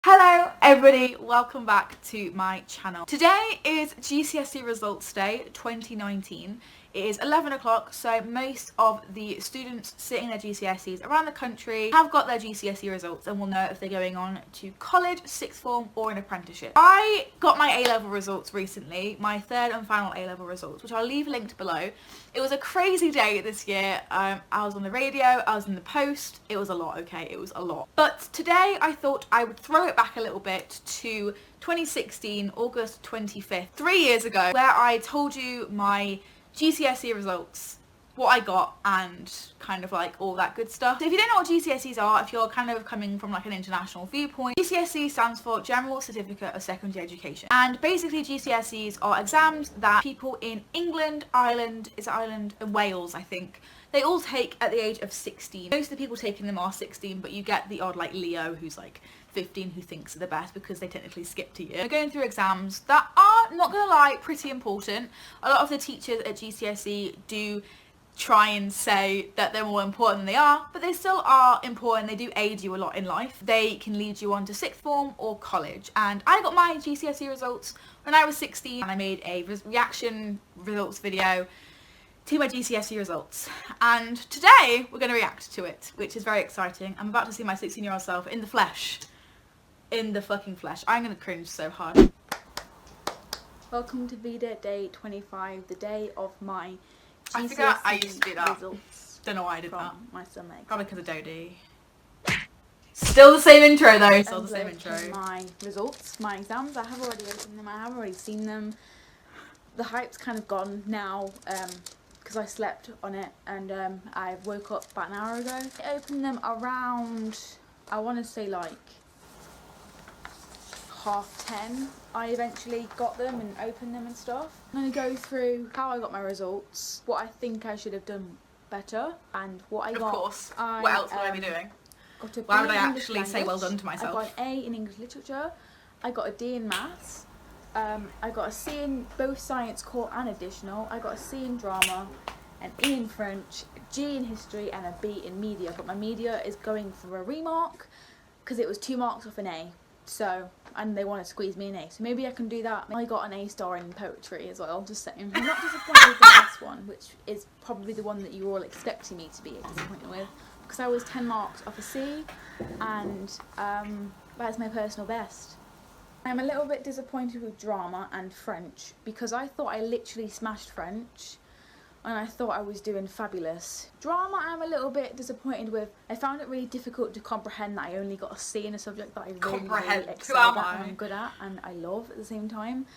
Hello everybody, welcome back to my channel. Today is GCSE results day 2019. It is 11 o'clock, so most of the students sitting their GCSEs around the country have got their GCSE results and will know if they're going on to college, sixth form or an apprenticeship. I got my A-level results recently, my third and final A-level results, which I'll leave linked below. It was a crazy day this year. I was on the radio, I was in the post. It was a lot, okay? It was a lot. But today I thought I would throw it back a little bit to 2016, August 25th, 3 years ago, where I told you my GCSE results, what I got, and kind of like all that good stuff. So if you don't know what GCSEs are, if you're kind of coming from like an international viewpoint, GCSE stands for General Certificate of Secondary Education. And basically GCSEs are exams that people in England, Ireland, and Wales, I think, they all take at the age of 16. Most of the people taking them are 16, but you get the odd like Leo who's like 15 who thinks are the best because they technically skipped a year. They're going through exams that are, not gonna lie, pretty important. A lot of the teachers at GCSE do try and say that they're more important than they are, but they still are important. They do aid you a lot in life. They can lead you on to sixth form or college. And I got my GCSE results when I was 16 and I made a reaction results video to my GCSE results, and today we're going to react to it, which is very exciting. I'm about to see my 16-year-old self in the flesh. In the fucking flesh. I'm going to cringe so hard. Welcome to Vida Day 25, the day of my GCSE I forgot I used to do that. results. Don't know why I did that. My stomach. Probably because of Dodie. Still the same intro though. Still the same intro. My results, my exams, I have already opened them. I have already seen them. The hype's kind of gone now. Because I slept on it and I woke up about an hour ago. I opened them around, I want to say like 10:30. I eventually got them and opened them and stuff. I'm going to go through how I got my results, what I think I should have done better, and what I got. Of course. What else would I be doing? Why would I actually say well done to myself? I got an A in English literature. I got a D in maths. I got a C in both science core and additional. I got a C in drama, an E in French, a G in history and a B in media. But my media is going for a remark because it was 2 marks off an A. So, and they want to squeeze me an A. So maybe I can do that. I got an A star in poetry as well, just saying. I'm not disappointed with the last one, which is probably the one that you were all expecting me to be disappointed with, because I was 10 marks off a C, and that's my personal best. I'm a little bit disappointed with drama and French because I thought I literally smashed French and I thought I was doing fabulous. Drama I'm a little bit disappointed with. I found it really difficult to comprehend that I only got a C in a subject that I really excelled at and I'm good at and I love at the same time.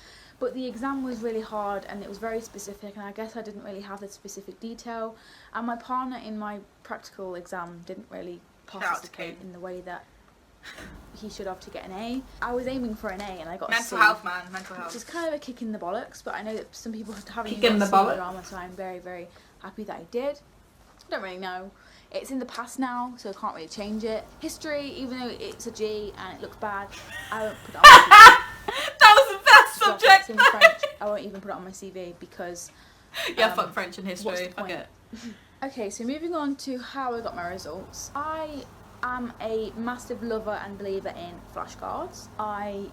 But the exam was really hard and it was very specific, and I guess I didn't really have the specific detail, and my partner in my practical exam didn't really participate in the way that he should have to get an A. I was aiming for an A and I got a C. Mental health, man. Mental health. Which is kind of a kick in the bollocks, but I know that some people haven't even got a C in drama, so I'm very, very happy that I did. I don't really know. It's in the past now, so I can't really change it. History, even though it's a G and it looks bad, I won't put it on my CV. That was the best subject! In French, I won't even put it on my CV because... yeah, fuck French and history. Fuck it. Okay, so moving on to how I got my results. I am a massive lover and believer in flashcards. I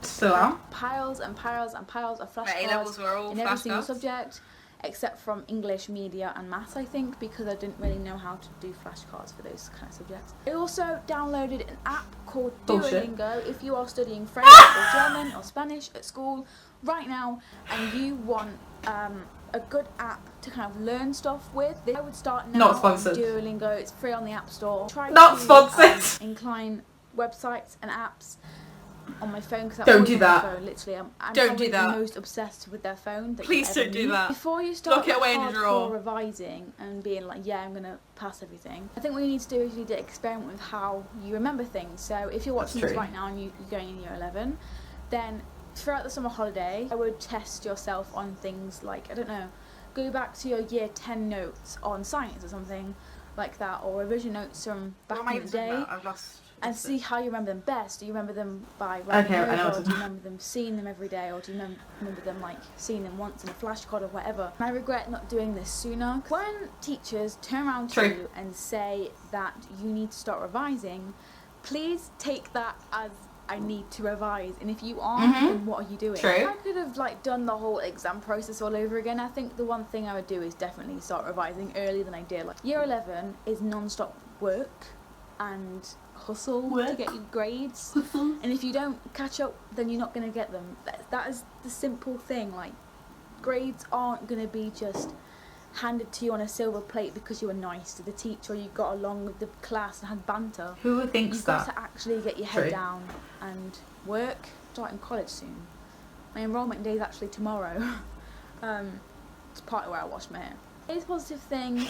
still am. Piles and piles and piles of flashcards A-levels were all in every flashcards. single subject, except from English, media and maths, I think, because I didn't really know how to do flashcards for those kind of subjects. I also downloaded an app called Duolingo. If you are studying French or German or Spanish at school right now and you want a good app to kind of learn stuff with, I would start now. Not sponsored. On Duolingo. It's free on the App Store. Not sponsored. Incline websites and apps on my phone, because don't do that. Phone. Literally, I'm don't do that. The most obsessed with their phone. Please don't do that. Before you start lock it away in your drawer, revising and being like, yeah, I'm gonna pass everything. I think what you need to do is you need to experiment with how you remember things. So if you're watching this right now and you're going in year 11, then throughout the summer holiday, I would test yourself on things like, I don't know, go back to your year 10 notes on science or something like that, or revision notes from back in the day. I've lost. And see how you remember them best. Do you remember them by writing over, or do you remember them seeing them every day, or do you remember them like seeing them once in a flashcard or whatever? And I regret not doing this sooner. When teachers turn around to you and say that you need to start revising, please take that as I need to revise, and if you aren't, then what are you doing? True. I could have like done the whole exam process all over again. I think the one thing I would do is definitely start revising earlier than I did. Like year 11 is non-stop work and hustle to get your grades, and if you don't catch up, then you're not going to get them. That is the simple thing. Like, grades aren't going to be just handed to you on a silver plate because you were nice to the teacher or you got along with the class and had banter. Who thinks You've that? got to actually get your head down and work. Starting college soon. My enrolment day is actually tomorrow. It's partly where I wash my hair. A positive thing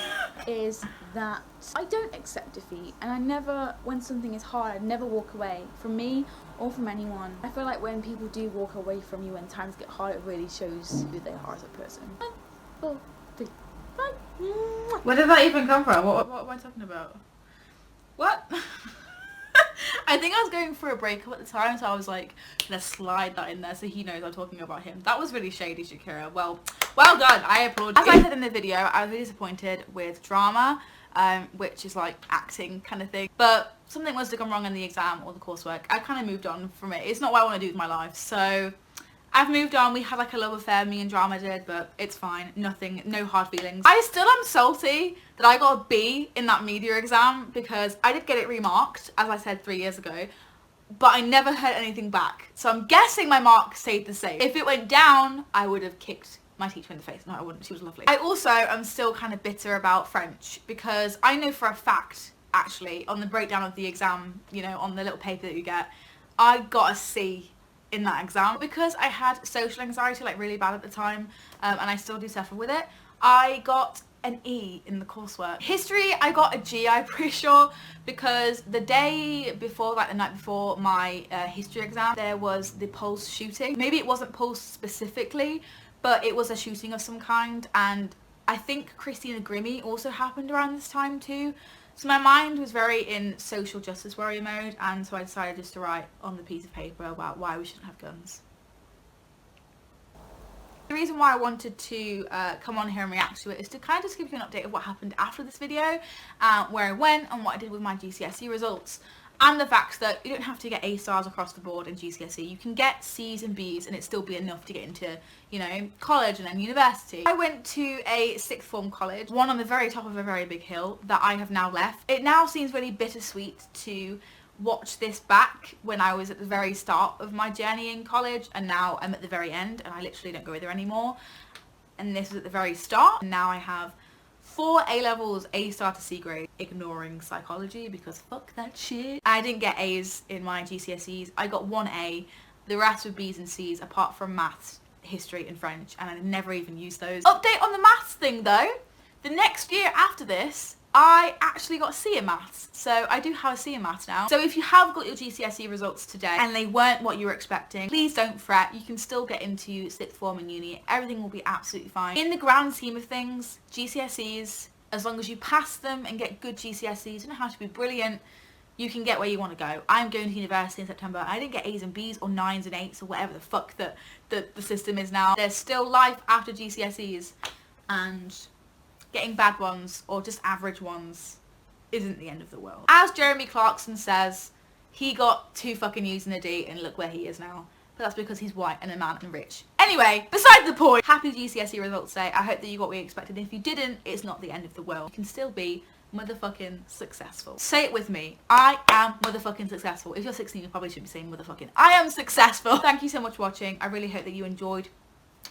is that I don't accept defeat, and I never, when something is hard, I never walk away from me or from anyone. I feel like when people do walk away from you when times get hard, it really shows who they are as a person. 1, 4, 3, 5. Where did that even come from? What am I talking about? What? I think I was going through a breakup at the time, so I was like, gonna slide that in there so he knows I'm talking about him. That was really shady, Shakira. Well done. I applaud you. As I said in the video, I was really disappointed with drama, which is like acting kind of thing. But something must have gone wrong in the exam or the coursework. I kind of moved on from it. It's not what I want to do with my life, so I've moved on. We had like a love affair, me and Drama did, but it's fine. Nothing, no hard feelings. I still am salty that I got a B in that media exam because I did get it remarked, as I said 3 years ago, but I never heard anything back. So I'm guessing my mark stayed the same. If it went down, I would have kicked my teacher in the face. No, I wouldn't. She was lovely. I also am still kind of bitter about French because I know for a fact, actually, on the breakdown of the exam, you know, on the little paper that you get, I got a C in that exam because I had social anxiety like really bad at the time, and I still do suffer with it. I got an E in the coursework. History, I got a G, I'm pretty sure, because the day before, like the night before my history exam, there was the Pulse shooting. Maybe it wasn't Pulse specifically, but it was a shooting of some kind, and I think Christina Grimmie also happened around this time too. So my mind was very in social justice warrior mode, and so I decided just to write on the piece of paper about why we shouldn't have guns. The reason why I wanted to come on here and react to it is to kind of just give you an update of what happened after this video, where I went and what I did with my GCSE results, and the fact that you don't have to get A stars across the board in GCSE. You can get C's and B's and it still be enough to get into, you know, college and then university. I went to a sixth form college, one on the very top of a very big hill that I have now left. It now seems really bittersweet to watch this back when I was at the very start of my journey in college, and now I'm at the very end and I literally don't go there anymore. And this was at the very start, and now I have 4 A-levels, A star to C grade, ignoring psychology because fuck that shit. I didn't get A's in my GCSEs. I got 1 A. The rest were B's and C's apart from maths, history and French, and I never even used those. Update on the maths thing though. The next year after this, I actually got a C in maths. So I do have a C in maths now. So if you have got your GCSE results today and they weren't what you were expecting, please don't fret. You can still get into sixth form and uni. Everything will be absolutely fine. In the grand scheme of things, GCSEs, as long as you pass them and get good GCSEs, you don't have to be brilliant, you can get where you want to go. I'm going to university in September. I didn't get A's and B's or 9s and 8s or whatever the fuck that the system is now. There's still life after GCSEs, and getting bad ones or just average ones isn't the end of the world. As Jeremy Clarkson says, he got 2 fucking U's and a D and look where he is now. But that's because he's white and a man and rich. Anyway, beside the point, happy GCSE results day. I hope that you got what you expected. If you didn't, it's not the end of the world. You can still be motherfucking successful. Say it with me. I am motherfucking successful. If you're 16, you probably should be saying motherfucking. I am successful. Thank you so much for watching. I really hope that you enjoyed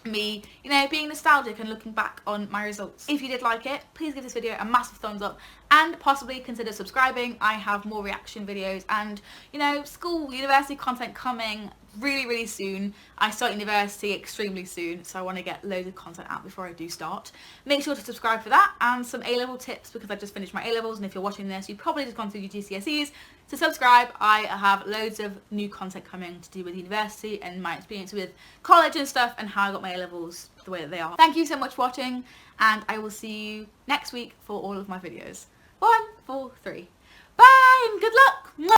me, you know, being nostalgic and looking back on my results. If you did like it, please give this video a massive thumbs up and possibly consider subscribing. I have more reaction videos and, you know, school, university content coming really soon. I start university extremely soon, so I want to get loads of content out before I do start. Make sure to subscribe for that, and some A-level tips because I just finished my A-levels, and if you're watching this, you've probably just gone through your GCSEs. So subscribe. I have loads of new content coming to do with university and my experience with college and stuff, and how I got my A-levels the way that they are. Thank you so much for watching, and I will see you next week for all of my videos. 1, 4, 3. Bye and good luck!